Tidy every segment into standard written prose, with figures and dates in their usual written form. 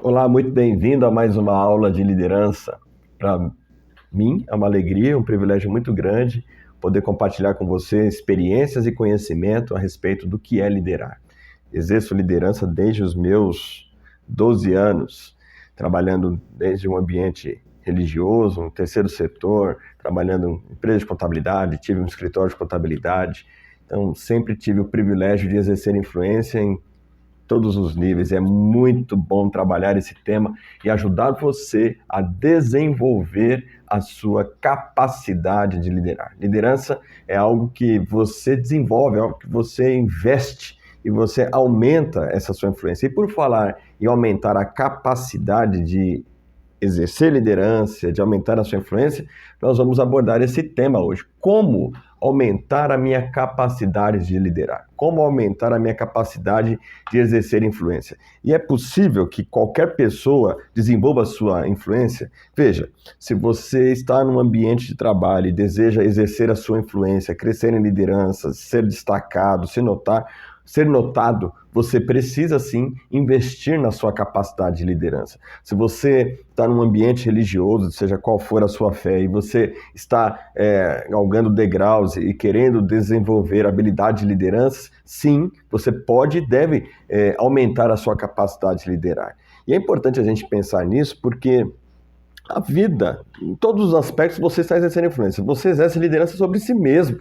Olá, muito bem-vindo a mais uma aula de liderança. Para mim é uma alegria, um privilégio muito grande poder compartilhar com você experiências e conhecimento a respeito do que é liderar. Exerço liderança desde os meus 12 anos, trabalhando desde um ambiente religioso, um terceiro setor, trabalhando em empresa de contabilidade, tive um escritório de contabilidade, então sempre tive o privilégio de exercer influência em todos os níveis. É muito bom trabalhar esse tema e ajudar você a desenvolver a sua capacidade de liderar. Liderança é algo que você desenvolve, é algo que você investe e você aumenta essa sua influência. E por falar em aumentar a capacidade de exercer liderança, de aumentar a sua influência, nós vamos abordar esse tema hoje. Como aumentar a minha capacidade de liderar? Como aumentar a minha capacidade de exercer influência? E é possível que qualquer pessoa desenvolva a sua influência? Veja, se você está num ambiente de trabalho e deseja exercer a sua influência, crescer em liderança, ser destacado, ser notado, você precisa sim investir na sua capacidade de liderança. Se você está num ambiente religioso, seja qual for a sua fé, e você está galgando degraus e querendo desenvolver habilidade de liderança, sim, você pode e deve aumentar a sua capacidade de liderar. E é importante a gente pensar nisso porque a vida, em todos os aspectos, você está exercendo influência. Você exerce liderança sobre si mesmo.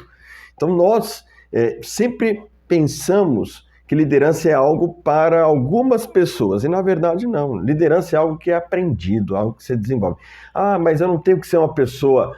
Então nós sempre pensamos que liderança é algo para algumas pessoas, e na verdade não. Liderança é algo que é aprendido, algo que você desenvolve. Ah, mas eu não tenho que ser uma pessoa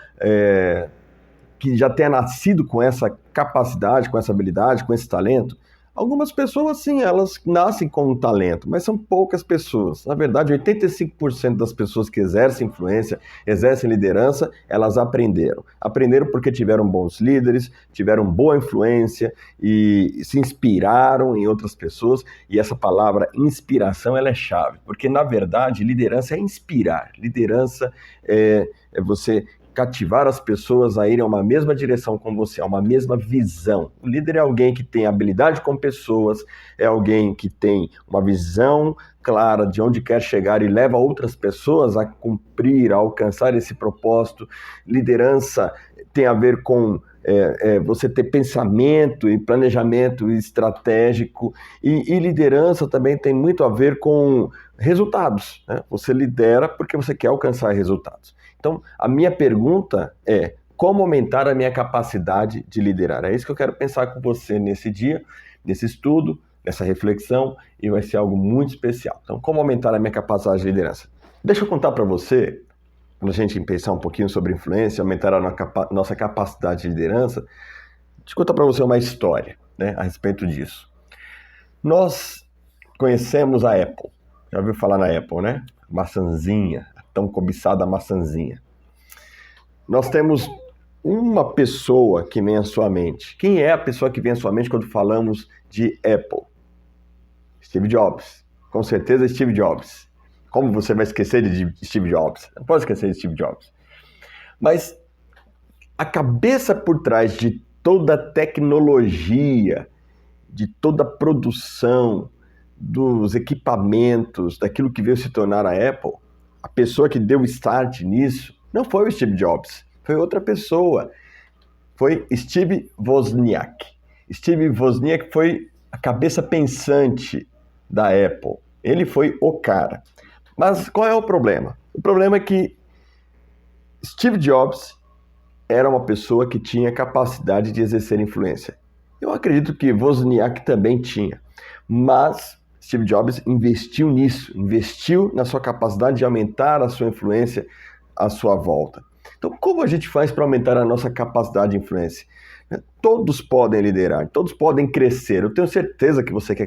que já tenha nascido com essa capacidade, com essa habilidade, com esse talento. Algumas pessoas, sim, elas nascem com um talento, mas são poucas pessoas. Na verdade, 85% das pessoas que exercem influência, exercem liderança, elas aprenderam. Aprenderam porque tiveram bons líderes, tiveram boa influência e se inspiraram em outras pessoas. E essa palavra inspiração, ela é chave, porque na verdade, liderança é inspirar. Liderança é você cativar as pessoas a irem a uma mesma direção com você, a uma mesma visão. O líder é alguém que tem habilidade com pessoas, é alguém que tem uma visão clara de onde quer chegar e leva outras pessoas a cumprir, a alcançar esse propósito. Liderança tem a ver com você ter pensamento e planejamento estratégico, e liderança também tem muito a ver com resultados, né? Você lidera porque você quer alcançar resultados. Então, a minha pergunta é: como aumentar a minha capacidade de liderar? É isso que eu quero pensar com você nesse dia, nesse estudo, nessa reflexão, e vai ser algo muito especial. Então, como aumentar a minha capacidade de liderança? Deixa eu contar para você, quando a gente pensar um pouquinho sobre influência, aumentar a nossa capacidade de liderança, deixa eu contar para você uma história, né, a respeito disso. Nós conhecemos a Apple. Já ouviu falar na Apple, né? Maçãzinha, a tão cobiçada maçãzinha. Nós temos uma pessoa que vem à sua mente. Quem é a pessoa que vem à sua mente quando falamos de Apple? Steve Jobs. Com certeza, Steve Jobs. Como você vai esquecer de Steve Jobs? Não pode esquecer de Steve Jobs. Mas a cabeça por trás de toda a tecnologia, de toda a produção, dos equipamentos, daquilo que veio se tornar a Apple, a pessoa que deu start nisso não foi o Steve Jobs, foi outra pessoa, foi Steve Wozniak. Steve Wozniak foi a cabeça pensante da Apple, ele foi o cara. Mas qual é o problema? O problema é que Steve Jobs era uma pessoa que tinha capacidade de exercer influência. Eu acredito que Wozniak também tinha, mas Steve Jobs investiu nisso, investiu na sua capacidade de aumentar a sua influência à sua volta. Então, como a gente faz para aumentar a nossa capacidade de influência? Todos podem liderar, todos podem crescer. Eu tenho certeza que você quer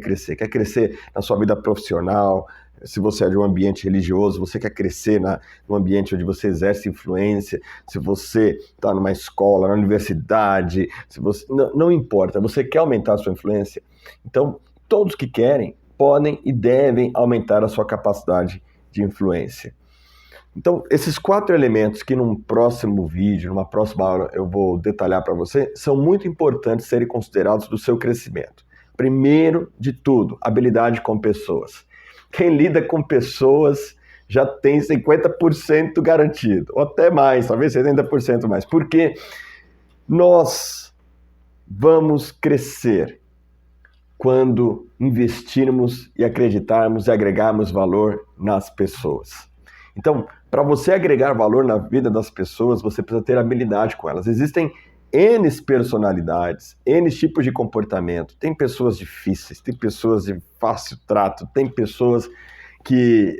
crescer na sua vida profissional. Se você é de um ambiente religioso, você quer crescer no ambiente onde você exerce influência. Se você está numa escola, na universidade, não importa, você quer aumentar a sua influência. Então, todos que querem podem e devem aumentar a sua capacidade de influência. Então, esses 4 elementos que num próximo vídeo, numa próxima aula, eu vou detalhar para você, são muito importantes serem considerados do seu crescimento. Primeiro de tudo, habilidade com pessoas. Quem lida com pessoas já tem 50% garantido, ou até mais, talvez 70% mais, porque nós vamos crescer quando investirmos e acreditarmos e agregarmos valor nas pessoas. Então, para você agregar valor na vida das pessoas, você precisa ter habilidade com elas. Existem N personalidades, N tipos de comportamento. Tem pessoas difíceis, tem pessoas de fácil trato, tem pessoas que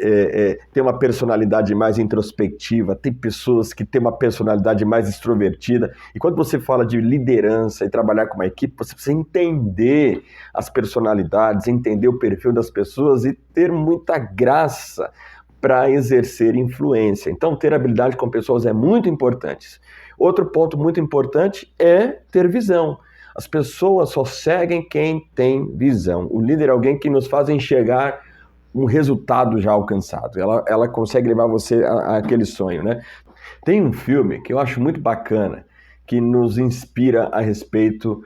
têm uma personalidade mais introspectiva, tem pessoas que têm uma personalidade mais extrovertida. E quando você fala de liderança e trabalhar com uma equipe, você precisa entender as personalidades, entender o perfil das pessoas e ter muita graça para exercer influência. Então, ter habilidade com pessoas é muito importante. Outro ponto muito importante é ter visão. As pessoas só seguem quem tem visão. O líder é alguém que nos faz enxergar um resultado já alcançado. Ela consegue levar você àquele sonho, né? Tem um filme que eu acho muito bacana, que nos inspira a respeito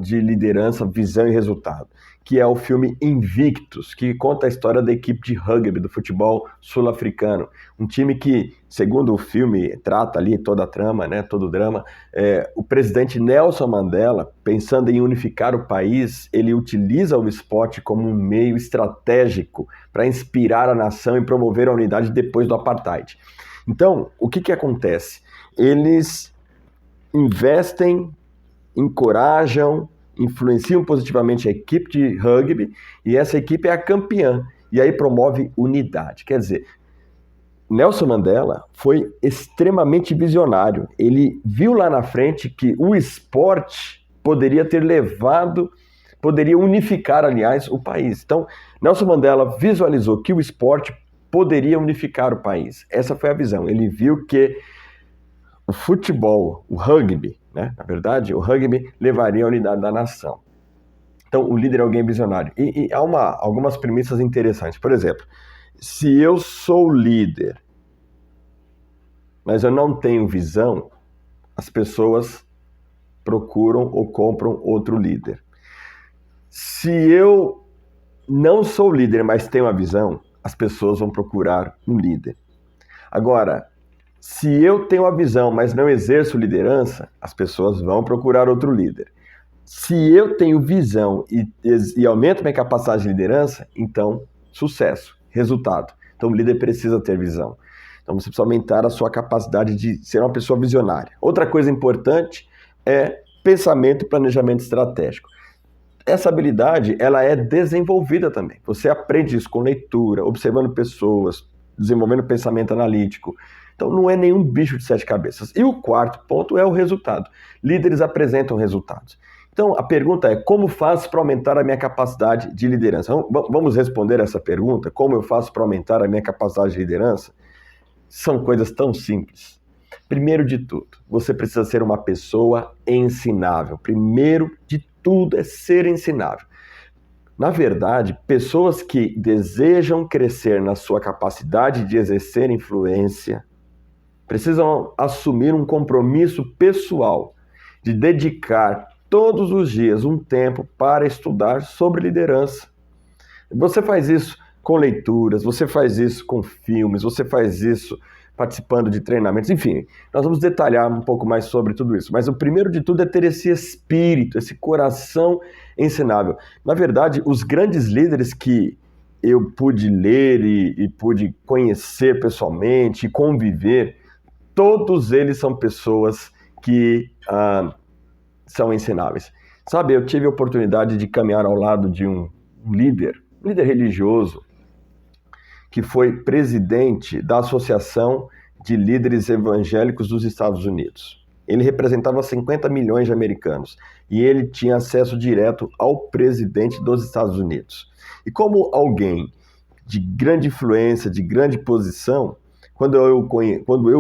de liderança, visão e resultado, que é o filme Invictus, que conta a história da equipe de rugby do futebol sul-africano. Um time que, segundo o filme, trata ali toda a trama, né, todo o drama. O presidente Nelson Mandela, pensando em unificar o país, ele utiliza o esporte como um meio estratégico para inspirar a nação e promover a unidade depois do apartheid. Então, o que acontece? Eles investem, encorajam, influenciam positivamente a equipe de rugby e essa equipe é a campeã. E aí promove unidade. Quer dizer, Nelson Mandela foi extremamente visionário. Ele viu lá na frente que o esporte poderia unificar, aliás, o país. Então, Nelson Mandela visualizou que o esporte poderia unificar o país. Essa foi a visão. Ele viu que o futebol, o rugby, né? Na verdade, o rugby levaria a unidade da nação. Então, o líder é alguém visionário. E há algumas premissas interessantes. Por exemplo, se eu sou líder, mas eu não tenho visão, as pessoas procuram ou compram outro líder. Se eu não sou líder, mas tenho a visão, as pessoas vão procurar um líder. Agora, se eu tenho a visão, mas não exerço liderança, as pessoas vão procurar outro líder. Se eu tenho visão e aumento minha capacidade de liderança, então, sucesso, resultado. Então, o líder precisa ter visão. Então, você precisa aumentar a sua capacidade de ser uma pessoa visionária. Outra coisa importante é pensamento e planejamento estratégico. Essa habilidade, ela é desenvolvida também. Você aprende isso com leitura, observando pessoas, desenvolvendo pensamento analítico. Então, não é nenhum bicho de 7 cabeças. E o quarto ponto é o resultado. Líderes apresentam resultados. Então, a pergunta é, como faço para aumentar a minha capacidade de liderança? Vamos responder essa pergunta? Como eu faço para aumentar a minha capacidade de liderança? São coisas tão simples. Primeiro de tudo, você precisa ser uma pessoa ensinável. Primeiro de tudo é ser ensinável. Na verdade, pessoas que desejam crescer na sua capacidade de exercer influência precisam assumir um compromisso pessoal de dedicar todos os dias um tempo para estudar sobre liderança. Você faz isso com leituras, você faz isso com filmes, você faz isso participando de treinamentos, enfim, nós vamos detalhar um pouco mais sobre tudo isso. Mas o primeiro de tudo é ter esse espírito, esse coração ensinável. Na verdade, os grandes líderes que eu pude ler e pude conhecer pessoalmente e conviver, todos eles são pessoas que são ensináveis. Sabe, eu tive a oportunidade de caminhar ao lado de um líder religioso, que foi presidente da Associação de Líderes Evangélicos dos Estados Unidos. Ele representava 50 milhões de americanos e ele tinha acesso direto ao presidente dos Estados Unidos. E como alguém de grande influência, de grande posição, quando eu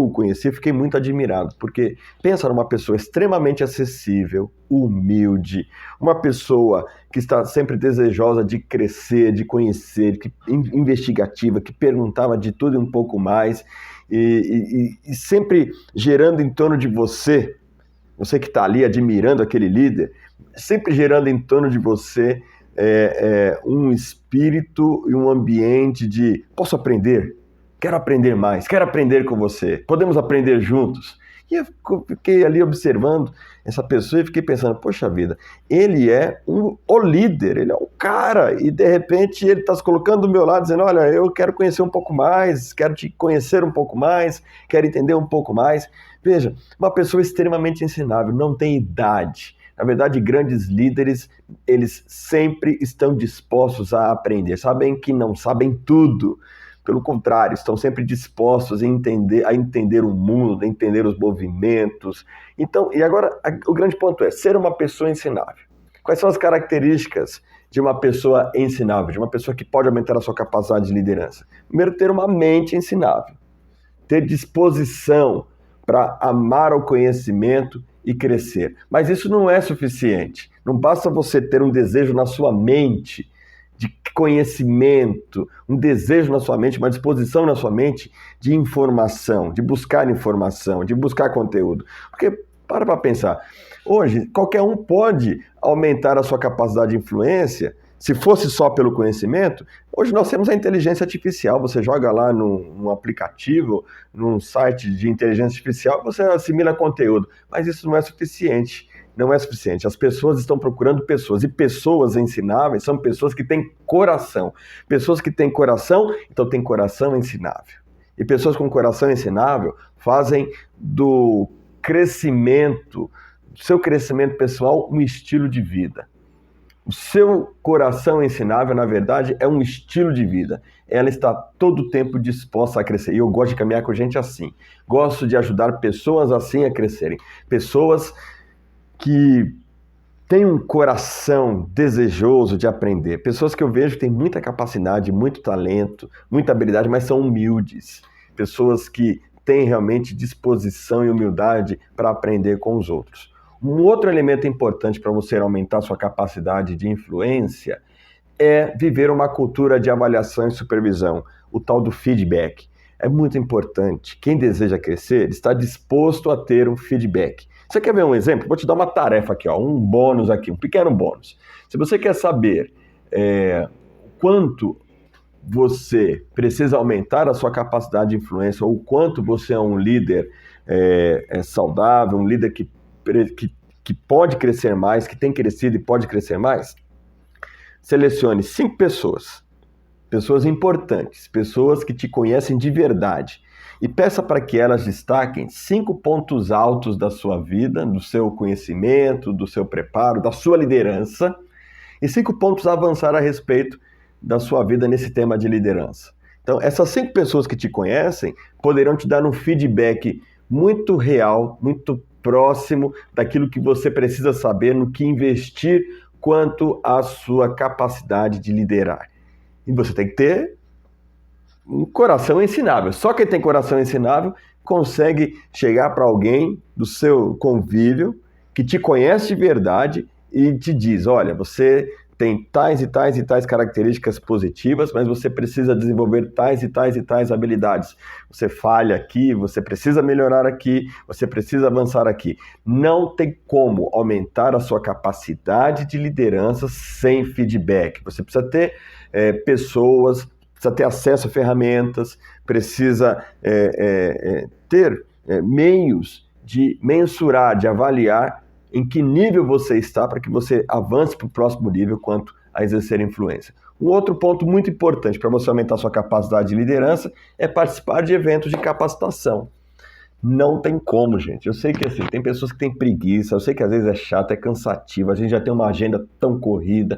o conheci, fiquei muito admirado, porque pensa numa pessoa extremamente acessível, humilde, uma pessoa que está sempre desejosa de crescer, de conhecer, investigativa, que perguntava de tudo e um pouco mais, e sempre gerando em torno de você que está ali admirando aquele líder, sempre gerando em torno de você um espírito e um ambiente de posso aprender, quero aprender mais, quero aprender com você, podemos aprender juntos. E eu fiquei ali observando essa pessoa e fiquei pensando, poxa vida, ele é o líder, ele é o cara, e de repente ele está se colocando do meu lado dizendo, olha, eu quero conhecer um pouco mais, quero te conhecer um pouco mais, quero entender um pouco mais. Veja, uma pessoa extremamente ensinável, não tem idade. Na verdade, grandes líderes, eles sempre estão dispostos a aprender, sabem que não sabem tudo. Pelo contrário, estão sempre dispostos a entender o mundo, a entender os movimentos. Então, e agora, o grande ponto é ser uma pessoa ensinável. Quais são as características de uma pessoa ensinável, de uma pessoa que pode aumentar a sua capacidade de liderança? Primeiro, ter uma mente ensinável. Ter disposição para amar o conhecimento e crescer. Mas isso não é suficiente. Não basta você ter um desejo na sua mente de conhecimento, um desejo na sua mente, uma disposição na sua mente de informação, de buscar conteúdo. Porque, para pensar, hoje qualquer um pode aumentar a sua capacidade de influência, se fosse só pelo conhecimento. Hoje nós temos a inteligência artificial, você joga lá num aplicativo, num site de inteligência artificial, você assimila conteúdo, mas isso não é suficiente. Não é suficiente. As pessoas estão procurando pessoas, e pessoas ensináveis são pessoas que têm coração. Pessoas que têm coração, então têm coração ensinável. E pessoas com coração ensinável fazem do crescimento, do seu crescimento pessoal, um estilo de vida. O seu coração ensinável, na verdade, é um estilo de vida. Ela está todo o tempo disposta a crescer. E eu gosto de caminhar com gente assim. Gosto de ajudar pessoas assim a crescerem. Pessoas que têm um coração desejoso de aprender. Pessoas que eu vejo que têm muita capacidade, muito talento, muita habilidade, mas são humildes. Pessoas que têm realmente disposição e humildade para aprender com os outros. Um outro elemento importante para você aumentar sua capacidade de influência é viver uma cultura de avaliação e supervisão, o tal do feedback. É muito importante. Quem deseja crescer está disposto a ter um feedback. Você quer ver um exemplo? Vou te dar uma tarefa aqui, um bônus aqui, um pequeno bônus. Se você quer saber quanto você precisa aumentar a sua capacidade de influência, ou quanto você é um líder saudável, um líder que pode crescer mais, que tem crescido e pode crescer mais, selecione 5 pessoas importantes, pessoas que te conhecem de verdade, e peça para que elas destaquem 5 pontos altos da sua vida, do seu conhecimento, do seu preparo, da sua liderança, e 5 pontos a avançar a respeito da sua vida nesse tema de liderança. Então, essas 5 pessoas que te conhecem poderão te dar um feedback muito real, muito próximo daquilo que você precisa saber, no que investir quanto à sua capacidade de liderar. E você tem que ter um coração ensinável. Só quem tem coração ensinável consegue chegar para alguém do seu convívio que te conhece de verdade e te diz, olha, você tem tais e tais e tais características positivas, mas você precisa desenvolver tais e tais e tais habilidades. Você falha aqui, você precisa melhorar aqui, você precisa avançar aqui. Não tem como aumentar a sua capacidade de liderança sem feedback. Você precisa ter pessoas, precisa ter acesso a ferramentas, precisa ter meios de mensurar, de avaliar em que nível você está para que você avance para o próximo nível quanto a exercer influência. Um outro ponto muito importante para você aumentar sua capacidade de liderança é participar de eventos de capacitação. Não tem como, gente. Eu sei que assim, tem pessoas que têm preguiça, eu sei que às vezes é chato, é cansativo, a gente já tem uma agenda tão corrida,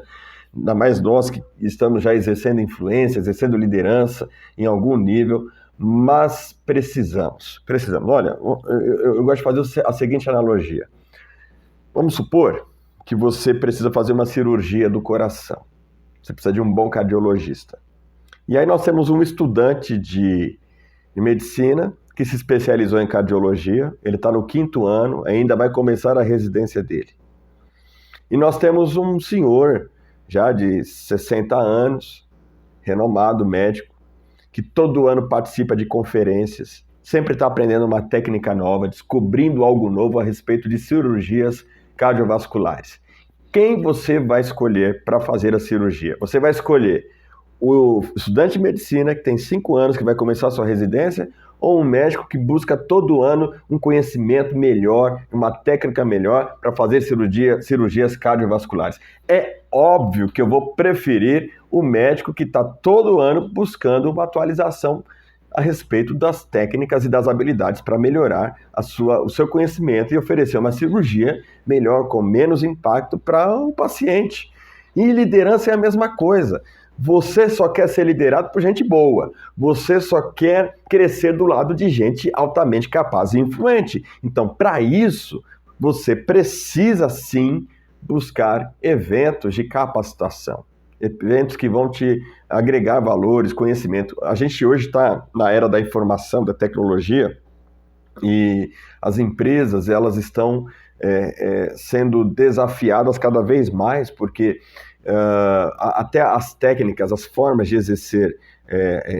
ainda mais nós que estamos já exercendo influência, exercendo liderança em algum nível, mas precisamos. Olha, eu gosto de fazer a seguinte analogia. Vamos supor que você precisa fazer uma cirurgia do coração. Você precisa de um bom cardiologista. E aí nós temos um estudante de medicina que se especializou em cardiologia. Ele está no 5º ano, ainda vai começar a residência dele. E nós temos um senhor já de 60 anos, renomado médico, que todo ano participa de conferências, sempre está aprendendo uma técnica nova, descobrindo algo novo a respeito de cirurgias cardiovasculares. quem você vai escolher para fazer a cirurgia? Você vai escolher o estudante de medicina que tem 5 anos, que vai começar a sua residência, ou um médico que busca todo ano um conhecimento melhor, uma técnica melhor para fazer cirurgias cardiovasculares? É óbvio que eu vou preferir o médico que está todo ano buscando uma atualização a respeito das técnicas e das habilidades para melhorar o seu conhecimento e oferecer uma cirurgia melhor, com menos impacto para o paciente. E liderança é a mesma coisa. Você só quer ser liderado por gente boa. Você só quer crescer do lado de gente altamente capaz e influente. Então, para isso, você precisa sim buscar eventos de capacitação. Eventos que vão te agregar valores, conhecimento. A gente hoje está na era da informação, da tecnologia, e as empresas elas estão sendo desafiadas cada vez mais, porque até as técnicas, as formas de exercer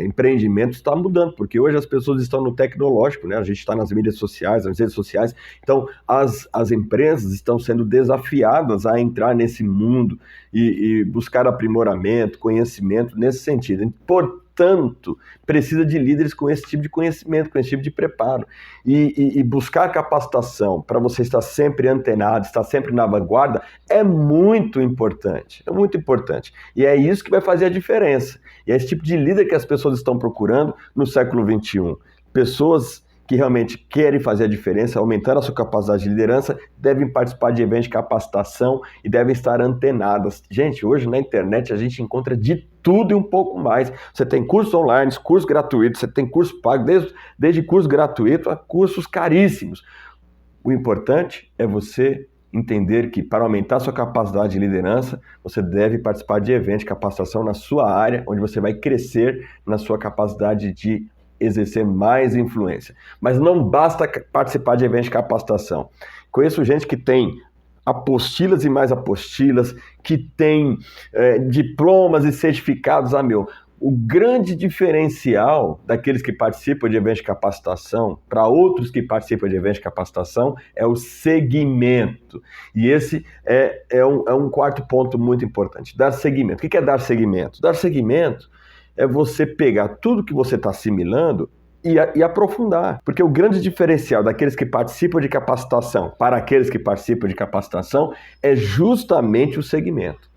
empreendimento estão mudando, porque hoje as pessoas estão no tecnológico, né? A gente está nas mídias sociais, nas redes sociais, então as empresas estão sendo desafiadas a entrar nesse mundo e buscar aprimoramento, conhecimento nesse sentido. Portanto, precisa de líderes com esse tipo de conhecimento, com esse tipo de preparo. E buscar capacitação para você estar sempre antenado, estar sempre na vanguarda, é muito importante. É muito importante. E é isso que vai fazer a diferença. E é esse tipo de líder que as pessoas estão procurando no século XXI. Pessoas que realmente querem fazer a diferença, aumentar a sua capacidade de liderança, devem participar de eventos de capacitação e devem estar antenadas. Gente, hoje na internet a gente encontra de tudo e um pouco mais. Você tem cursos online, cursos gratuitos, você tem curso pago, desde curso gratuito a cursos caríssimos. O importante é você entender que para aumentar a sua capacidade de liderança, você deve participar de eventos de capacitação na sua área, onde você vai crescer na sua capacidade de exercer mais influência. Mas não basta participar de eventos de capacitação. Conheço gente que tem apostilas e mais apostilas, que tem diplomas e certificados. O grande diferencial daqueles que participam de eventos de capacitação para outros que participam de eventos de capacitação é o segmento. E esse é um quarto ponto muito importante. Dar segmento. O que é dar segmento? Dar segmento é você pegar tudo que você está assimilando e aprofundar. Porque o grande diferencial daqueles que participam de capacitação para aqueles que participam de capacitação é justamente o segmento.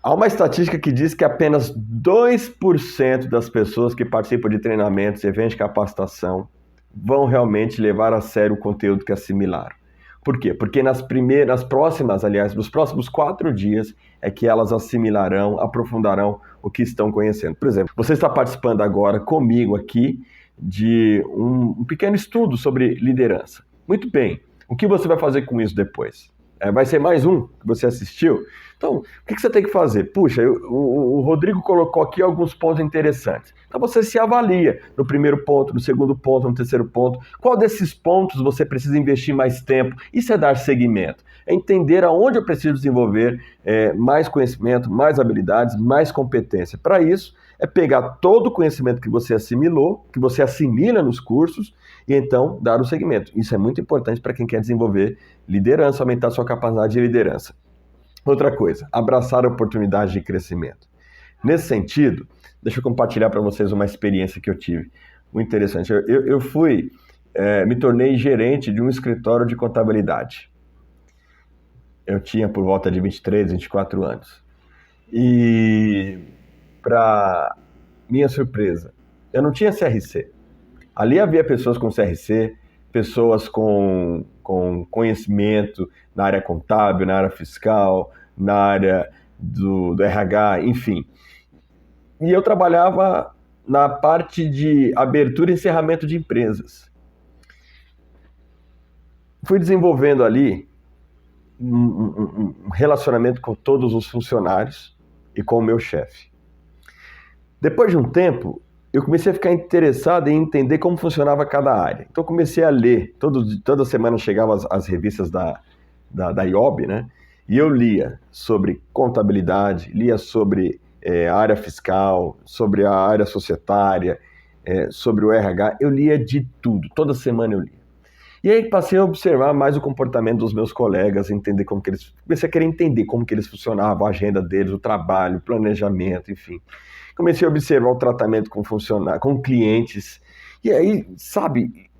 Há uma estatística que diz que apenas 2% das pessoas que participam de treinamentos e eventos de capacitação vão realmente levar a sério o conteúdo que assimilaram. Por quê? Porque nos próximos 4 dias é que elas assimilarão, aprofundarão o que estão conhecendo. Por exemplo, você está participando agora comigo aqui de um pequeno estudo sobre liderança. Muito bem, o que você vai fazer com isso depois? Vai ser mais um que você assistiu? Então, o que você tem que fazer? Puxa, o Rodrigo colocou aqui alguns pontos interessantes. Então você se avalia no primeiro ponto, no segundo ponto, no terceiro ponto. Qual desses pontos você precisa investir mais tempo? Isso é dar seguimento. É entender aonde eu preciso desenvolver mais conhecimento, mais habilidades, mais competência. Para isso, é pegar todo o conhecimento que você assimilou, que você assimila nos cursos, e então dar o segmento. Isso é muito importante para quem quer desenvolver liderança, aumentar sua capacidade de liderança. Outra coisa, abraçar a oportunidade de crescimento. Nesse sentido, deixa eu compartilhar para vocês uma experiência que eu tive. Muito interessante. Eu me tornei gerente de um escritório de contabilidade. Eu tinha por volta de 23, 24 anos. E, para minha surpresa, eu não tinha CRC. Ali havia pessoas com CRC, pessoas com conhecimento na área contábil, na área fiscal, na área do RH, enfim. E eu trabalhava na parte de abertura e encerramento de empresas. Fui desenvolvendo ali um relacionamento com todos os funcionários e com o meu chefe. Depois de um tempo, eu comecei a ficar interessado em entender como funcionava cada área. Então, comecei a ler. Toda semana chegavam as revistas da IOB, né? E eu lia sobre contabilidade, lia sobre a área fiscal, sobre a área societária, sobre o RH. Eu lia de tudo. Toda semana eu lia. E aí passei a observar mais o comportamento dos meus colegas, entender como que eles... Comecei a querer entender como que eles funcionavam, a agenda deles, o trabalho, o planejamento, enfim. Comecei a observar o tratamento com funcionários, com clientes. E aí, sabe,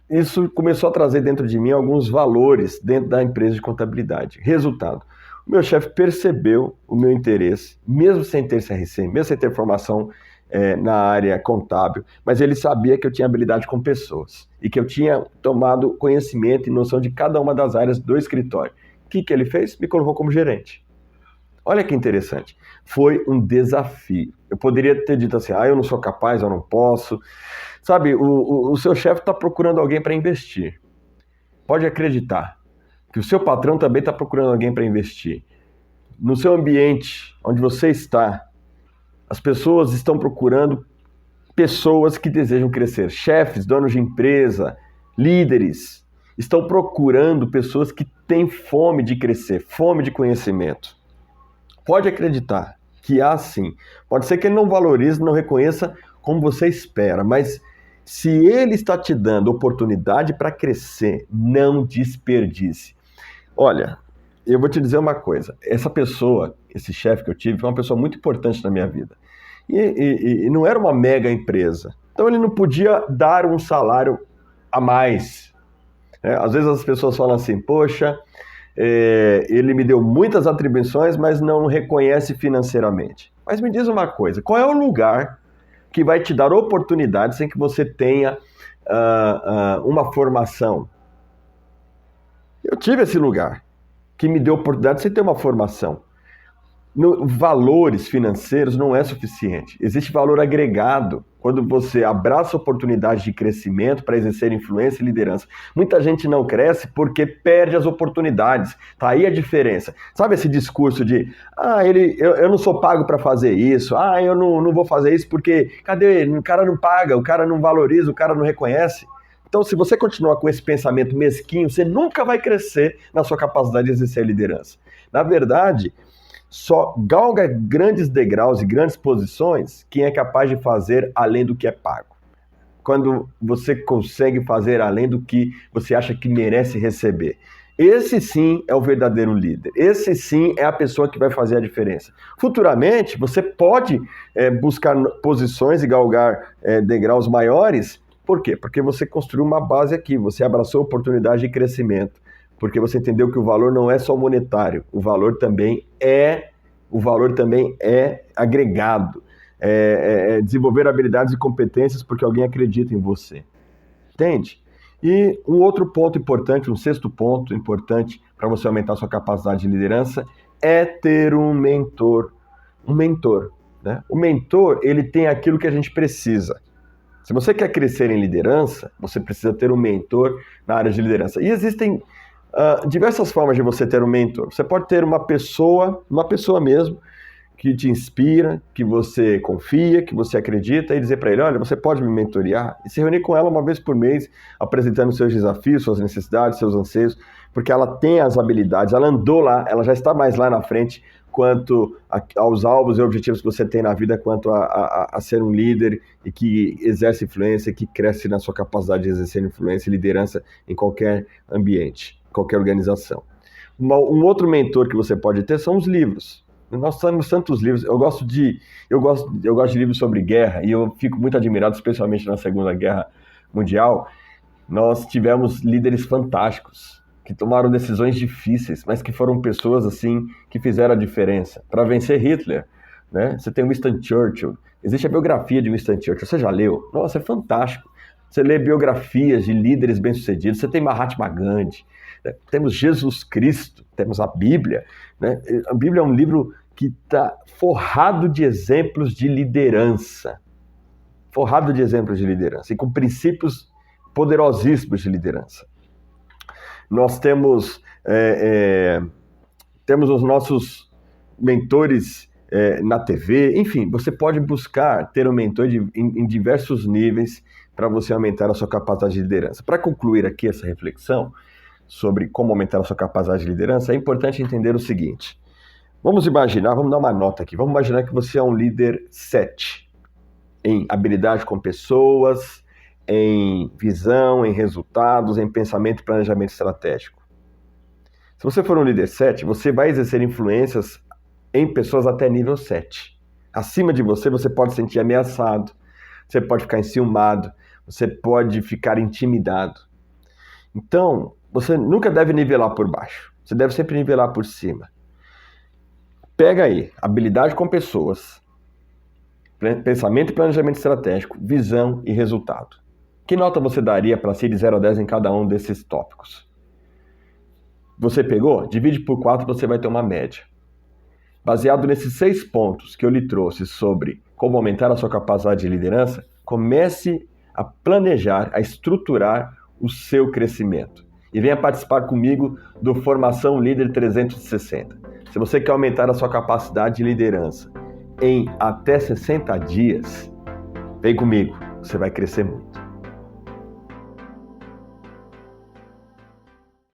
isso começou a trazer dentro de mim alguns valores dentro da empresa de contabilidade. Resultado, o meu chefe percebeu o meu interesse, mesmo sem ter CRC, mesmo sem ter formação na área contábil, mas ele sabia que eu tinha habilidade com pessoas e que eu tinha tomado conhecimento e noção de cada uma das áreas do escritório. O que ele fez? Me colocou como gerente. Olha que interessante. Foi um desafio. Eu poderia ter dito assim, eu não sou capaz, eu não posso. Sabe, o seu chefe está procurando alguém para investir. Pode acreditar que o seu patrão também está procurando alguém para investir. No seu ambiente, onde você está, as pessoas estão procurando pessoas que desejam crescer. Chefes, donos de empresa, líderes, estão procurando pessoas que têm fome de crescer, fome de conhecimento. Pode acreditar que há sim. Pode ser que ele não valorize, não reconheça como você espera, mas se ele está te dando oportunidade para crescer, não desperdice. Olha, eu vou te dizer uma coisa. Essa pessoa, esse chefe que eu tive, foi uma pessoa muito importante na minha vida. E não era uma mega empresa. Então ele não podia dar um salário a mais. Às vezes as pessoas falam assim, poxa, ele me deu muitas atribuições, mas não reconhece financeiramente. Mas me diz uma coisa, qual é o lugar que vai te dar oportunidade sem que você tenha uma formação? Eu tive esse lugar que me deu oportunidade sem ter uma formação. Valores financeiros não é suficiente. Existe valor agregado quando você abraça oportunidades de crescimento para exercer influência e liderança. Muita gente não cresce porque perde as oportunidades. Tá aí a diferença. Sabe esse discurso de eu não sou pago para fazer isso, eu não vou fazer isso porque cadê? O cara não paga, o cara não valoriza, o cara não reconhece. Então, se você continuar com esse pensamento mesquinho, você nunca vai crescer na sua capacidade de exercer liderança. Na verdade, só galga grandes degraus e grandes posições quem é capaz de fazer além do que é pago. Quando você consegue fazer além do que você acha que merece receber. Esse sim é o verdadeiro líder. Esse sim é a pessoa que vai fazer a diferença. Futuramente, você pode buscar posições e galgar degraus maiores. Por quê? Porque você construiu uma base aqui, você abraçou oportunidade de crescimento. Porque você entendeu que o valor não é só monetário, o valor também é agregado. Desenvolver habilidades e competências porque alguém acredita em você. Entende? E um outro ponto importante, um sexto ponto importante para você aumentar a sua capacidade de liderança é ter um mentor. Um mentor, né? O mentor, ele tem aquilo que a gente precisa. Se você quer crescer em liderança, você precisa ter um mentor na área de liderança. E existem diversas formas de você ter um mentor. Você pode ter uma pessoa mesmo, que te inspira, que você confia, que você acredita, e dizer para ele, olha, você pode me mentorear? E se reunir com ela uma vez por mês, apresentando seus desafios, suas necessidades, seus anseios, porque ela tem as habilidades, ela andou lá, ela já está mais lá na frente quanto aos alvos e objetivos que você tem na vida, quanto a ser um líder e que exerce influência, que cresce na sua capacidade de exercer influência e liderança em qualquer ambiente, qualquer organização. Um outro mentor que você pode ter são os livros. Nós temos tantos livros, eu gosto de livros sobre guerra e eu fico muito admirado, especialmente na Segunda Guerra Mundial. Nós tivemos líderes fantásticos, que tomaram decisões difíceis, mas que foram pessoas assim que fizeram a diferença. Para vencer Hitler, né? Você tem Winston Churchill, existe a biografia de Winston Churchill, você já leu? Nossa, é fantástico. Você lê biografias de líderes bem-sucedidos, você tem Mahatma Gandhi, né? Temos Jesus Cristo, temos a Bíblia, né? A Bíblia é um livro que está forrado de exemplos de liderança, e com princípios poderosíssimos de liderança. Nós temos os nossos mentores na TV, enfim, você pode buscar ter um mentor em diversos níveis para você aumentar a sua capacidade de liderança. Para concluir aqui essa reflexão sobre como aumentar a sua capacidade de liderança, é importante entender o seguinte. Vamos dar uma nota aqui, vamos imaginar que você é um líder 7 em habilidade com pessoas, em visão, em resultados, em pensamento e planejamento estratégico. Se você for um líder 7, você vai exercer influências em pessoas até nível 7. Acima de você, você pode se sentir ameaçado, você pode ficar enciumado, você pode ficar intimidado. Então, você nunca deve nivelar por baixo, você deve sempre nivelar por cima. Pega aí, habilidade com pessoas, pensamento e planejamento estratégico, visão e resultado. Que nota você daria para si de 0 a 10 em cada um desses tópicos? Você pegou? Divide por 4, você vai ter uma média. Baseado nesses 6 pontos que eu lhe trouxe sobre como aumentar a sua capacidade de liderança, comece a planejar, a estruturar o seu crescimento. E venha participar comigo do Formação Líder 360. Se você quer aumentar a sua capacidade de liderança em até 60 dias, vem comigo, você vai crescer muito.